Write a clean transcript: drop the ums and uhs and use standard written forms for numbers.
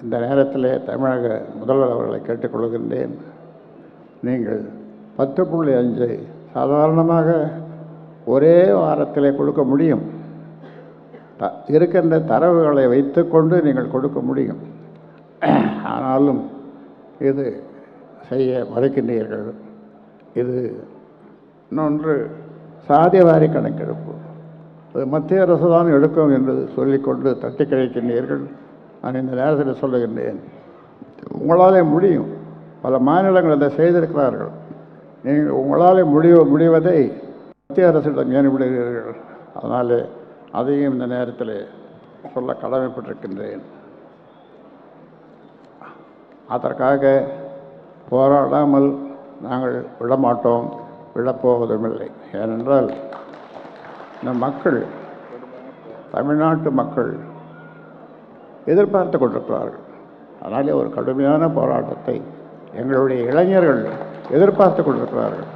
இந்த நேரத்தில் தமிழக முதல்வர் அவர்களை கேட்டுக்கொள்கின்றேன். நீங்கள் 10.5 சாதாரணமாக ஒரே வாரத்தில் கொடுக்க முடியும். இருக்கின்ற தரவுகளை வைத்துக்கொண்டு நீங்கள் கொடுக்க முடியும். ஆனாலும் இது செய்ய மறுக்கின்றீர்கள். இது இன்னொன்று சாதிவாரி கணக்கெடுப்பு. அது மத்திய அரசு தான் எடுக்கும் என்று சொல்லிக்கொண்டு தட்டி கழிக்கின்றீர்கள். நான் இந்த நேரத்தில் சொல்லுகின்றேன், உங்களாலே முடியும். பல மாநிலங்கள் அதை செய்திருக்கிறார்கள். நீங்கள் உங்களால் முடிவதை மத்திய அரசிடம் ஏன் விடுகிறீர்கள்? அதனால் அதையும் இந்த நேரத்தில் சொல்ல கடமைப்பட்டிருக்கின்றேன். அதற்காக போராடாமல் நாங்கள் விடமாட்டோம், விடப்போவதுமில்லை. ஏனென்றால் இந்த மக்கள், தமிழ்நாட்டு மக்கள் எதிர்பார்த்து கொண்டிருக்கிறார்கள். அதனாலே ஒரு கடுமையான போராட்டத்தை எங்களுடைய இளைஞர்கள் எதிர்பார்த்து கொண்டிருக்கிறார்கள்.